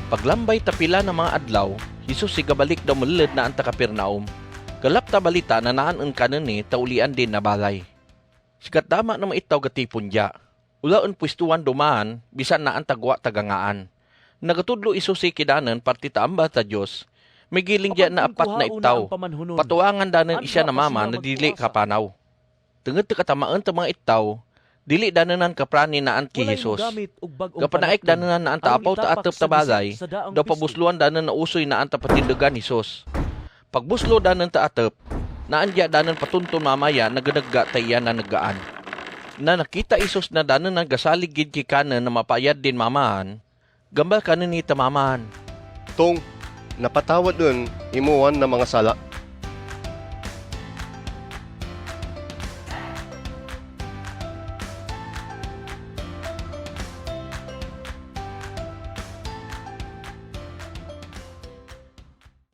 Paglambay tapila ng mga adlaw, Hesus sigabalik daw mulid na ang Kapernaum. Kalap ta balita na naan ang kanon ni taulian din na balay. Sikat dama na maitaw gatipon dia. Ulaon pwestuhan dumaan, bisan na ang tagwa tagangaan. Nagatudlo isusi kidanan parti taamba ta Diyos. May giling dia na apat na itaw. Patuangan danan isya na mama na dili kapanaw. Tungod ti katamaan ta mga itaw, dili dananan kaprani na an ki Hesus. Kapanaik dananan na an taapaw ta atep ta balay, daw pabusluan danan na usoy na an tapatindugan Hesus. Pagbuslo danan ta atep, naandya danan patunton mamaya nagadagga ta iya na naggaan. Na nakita Hesus na danan na gasalig gid ki kanan na mapayad din mamahan, gambal kanan ni tamaman. Tong, napatawad dun imuwan na mga sala.